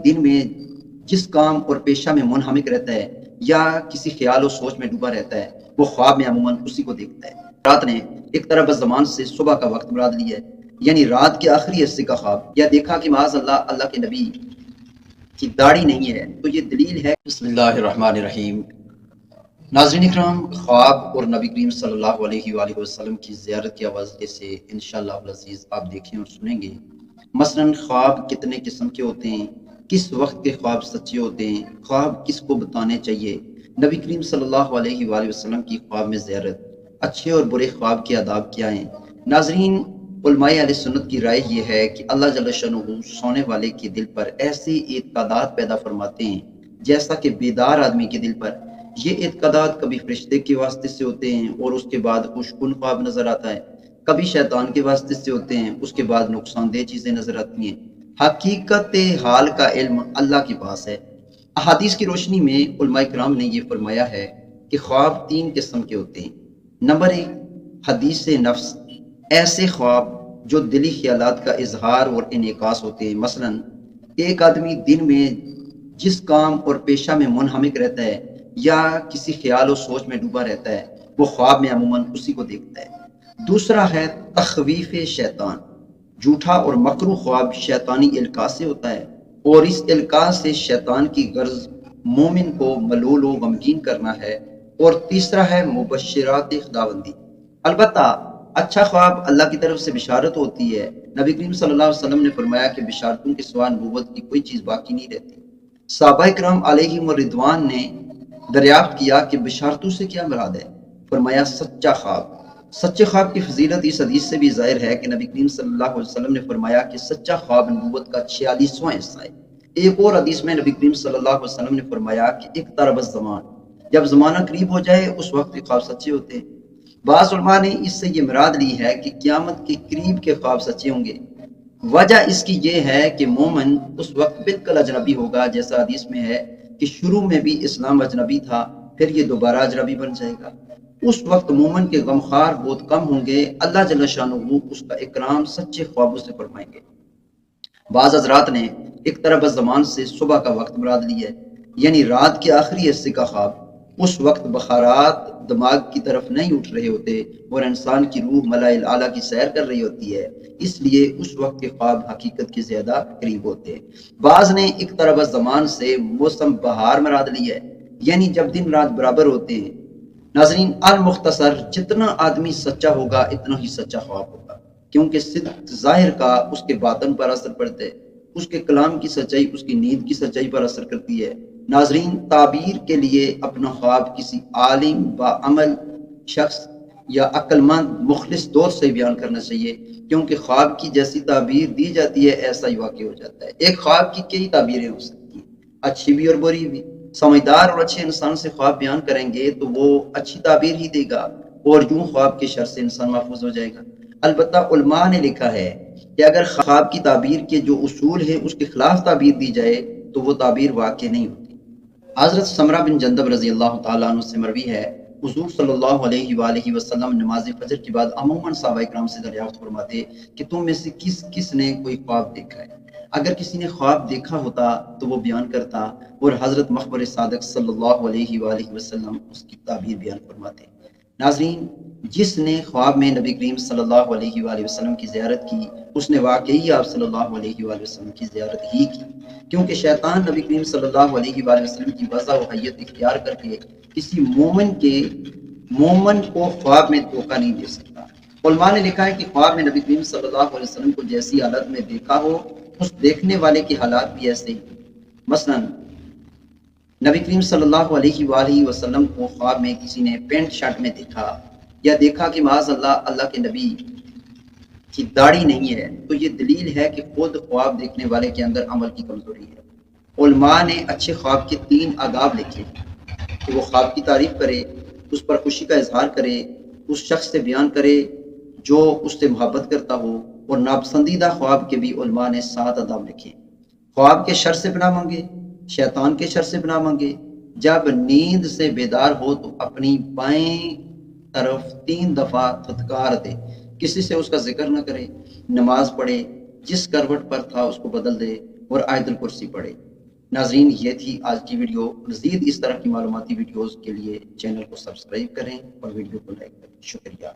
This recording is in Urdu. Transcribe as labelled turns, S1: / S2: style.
S1: دن میں جس کام اور پیشہ میں منہمک رہتا ہے یا کسی خیال و سوچ میں ڈوبا رہتا ہے وہ خواب میں عموماً اسی کو دیکھتا ہے۔ رات نے ایک طرف زمان سے صبح کا وقت مراد لیا ہے، یعنی رات کے آخری حصے کا خواب، یا دیکھا کہ معاذ اللہ کے نبی کی داڑھی نہیں ہے تو یہ دلیل ہے۔ بسم اللہ الرحمن الرحیم۔ ناظرین اکرام، خواب اور نبی کریم صلی اللہ علیہ وآلہ وسلم کی زیارت کے حوالے سے انشاءاللہ العزیز آپ دیکھیں اور سنیں گے۔ مثلاً خواب کتنے قسم کے ہوتے ہیں، کس وقت کے خواب سچے ہوتے ہیں، خواب کس کو بتانے چاہیے، نبی کریم صلی اللہ علیہ وآلہ وسلم کی خواب میں زیارت، اچھے اور برے خواب کے آداب کیا ہیں۔ ناظرین، علماء اہل سنت کی رائے یہ ہے کہ اللہ جل شانہ سونے والے کے دل پر ایسے اعتقادات پیدا فرماتے ہیں جیسا کہ بیدار آدمی کے دل پر۔ یہ اعتقادات کبھی فرشتے کے واسطے سے ہوتے ہیں اور اس کے بعد خوشکن خواب نظر آتا ہے، کبھی شیطان کے واسطے سے ہوتے ہیں، اس کے بعد نقصان دہ چیزیں نظر آتی ہیں۔ حقیقت حال کا علم اللہ کے پاس ہے۔ احادیث کی روشنی میں علماء کرام نے یہ فرمایا ہے کہ خواب 3 قسم کے ہوتے ہیں۔ نمبر 1، حدیث نفس، ایسے خواب جو دلی خیالات کا اظہار اور انعکاس ہوتے ہیں۔ مثلاً ایک آدمی دن میں جس کام اور پیشہ میں منہمک رہتا ہے یا کسی خیال و سوچ میں ڈوبا رہتا ہے وہ خواب میں عموماً اسی کو دیکھتا ہے۔ دوسرا ہے تخویف شیطان، جھوٹا اور مکروہ خواب شیطانی القاء سے ہوتا ہے اور اس القاء سے شیطان کی غرض مومن کو ملول و غمگین کرنا ہے۔ اور تیسرا ہے مبشرات خداوندی، البتہ اچھا خواب اللہ کی طرف سے بشارت ہوتی ہے۔ نبی کریم صلی اللہ علیہ وسلم نے فرمایا کہ بشارتوں کے سوا نبوت کی کوئی چیز باقی نہیں رہتی۔ صحابہ کرام علیہم الرضوان نے دریافت کیا کہ بشارتوں سے کیا مراد ہے؟ فرمایا سچا خواب۔ سچے خواب کی فضیلت اس حدیث سے بھی ظاہر ہے کہ نبی کریم صلی اللہ علیہ وسلم نے فرمایا کہ سچا خواب نبوت کا 46واں حصہ ہے۔ ایک اور حدیث میں نبی کریم صلی اللہ علیہ وسلم نے فرمایا کہ اقترب الزمان، جب زمانہ قریب ہو جائے اس وقت کے خواب سچے ہوتے ہیں۔ بعض علماء نے اس سے یہ مراد لی ہے کہ قیامت کے قریب کے خواب سچے ہوں گے۔ وجہ اس کی یہ ہے کہ مومن اس وقت بالکل اجنبی ہوگا، جیسا حدیث میں ہے کہ شروع میں بھی اسلام اجنبی تھا، پھر یہ دوبارہ اجنبی بن جائے گا۔ اس وقت مومن کے غمخوار بہت کم ہوں گے، اللہ جل شانہ اس کا اکرام سچے خوابوں سے فرمائیں گے۔ بعض حضرات نے ایک طرف زمان سے صبح کا وقت مراد لیا ہے، یعنی رات کے آخری حصے کا خواب۔ اس وقت بخارات دماغ کی طرف نہیں اٹھ رہے ہوتے اور انسان کی روح ملائل اعلیٰ کی سیر کر رہی ہوتی ہے، اس لیے اس وقت کے خواب حقیقت کے زیادہ قریب ہوتے ہیں۔ بعض نے ایک طرف زمان سے موسم بہار مراد لیا ہے، یعنی جب دن رات برابر ہوتے ہیں۔ ناظرین، المختصر، جتنا آدمی سچا ہوگا اتنا ہی سچا خواب ہوگا، کیونکہ صدق ظاہر کا اس کے باطن پر اثر پڑتا ہے، اس کے کلام کی سچائی اس کی نیند کی سچائی پر اثر کرتی ہے۔ ناظرین، تعبیر کے لیے اپنا خواب کسی عالم باعمل شخص یا عقل مند مخلص دوست سے بیان کرنا چاہیے، کیونکہ خواب کی جیسی تعبیر دی جاتی ہے ایسا ہی واقع ہو جاتا ہے۔ ایک خواب کی کئی تعبیریں ہو سکتی ہیں، اچھی بھی اور بری بھی۔ سمجھدار اور اچھے انسان سے خواب بیان کریں گے تو وہ اچھی تعبیر ہی دے گا اور یوں خواب کے شر سے انسان محفوظ ہو جائے گا۔ البتہ علماء نے لکھا ہے کہ اگر خواب کی تعبیر کے جو اصول ہیں اس کے خلاف تعبیر دی جائے تو وہ تعبیر واقع نہیں ہوتی۔ حضرت سمرہ بن جندب رضی اللہ تعالیٰ عنہ سے مروی ہے، حضور صلی اللہ علیہ وآلہ وسلم نماز فجر کے بعد عموماً صحابہ کرام سے دریافت فرماتے کہ تم میں سے کس نے کوئی خواب دیکھا ہے؟ اگر کسی نے خواب دیکھا ہوتا تو وہ بیان کرتا اور حضرت مخبر صادق صلی اللہ علیہ وآلہ وسلم اس کی تعبیر بیان فرماتے۔ ناظرین، جس نے خواب میں نبی کریم صلی اللہ علیہ وآلہ وسلم کی زیارت کی اس نے واقعی آپ صلی اللہ علیہ وآلہ وسلم کی زیارت ہی کی، کیونکہ شیطان نبی کریم صلی اللہ علیہ وآلہ وسلم کی وضع و حیت اختیار کر کے کسی مومن کو خواب میں دھوکہ نہیں دے سکتا۔ علماء نے لکھا ہے کہ خواب میں نبی کریم صلی اللہ علیہ وسلم کو جیسی حالت میں دیکھا ہو اس دیکھنے والے کی حالات بھی ایسے ہی۔ مثلاً نبی کریم صلی اللہ علیہ وآلہ وسلم کو خواب میں کسی نے پینٹ شرٹ میں دیکھا یا دیکھا کہ معاذ اللہ کے نبی کی داڑھی نہیں ہے تو یہ دلیل ہے کہ خود خواب دیکھنے والے کے اندر عمل کی کمزوری ہے۔ علماء نے اچھے خواب کے 3 آداب لکھے کہ وہ خواب کی تعریف کرے، اس پر خوشی کا اظہار کرے، اس شخص سے بیان کرے جو اس سے محبت کرتا ہو، اور ناپسندیدہ خواب کے بھی علماء نے 7 آداب لکھے۔ خواب کے شر سے پناہ مانگے، شیطان کے شر سے پناہ مانگے، جب نیند سے بیدار ہو تو اپنی بائیں طرف 3 دفعہ دھتکار دے، کسی سے اس کا ذکر نہ کرے، نماز پڑھے، جس کروٹ پر تھا اس کو بدل دے اور آیت الکرسی پڑھے۔ ناظرین یہ تھی آج کی ویڈیو. مزید اس طرح کی معلوماتی ویڈیوز کے لیے چینل کو سبسکرائب کریں اور ویڈیو کو لائک کریں. شکریہ.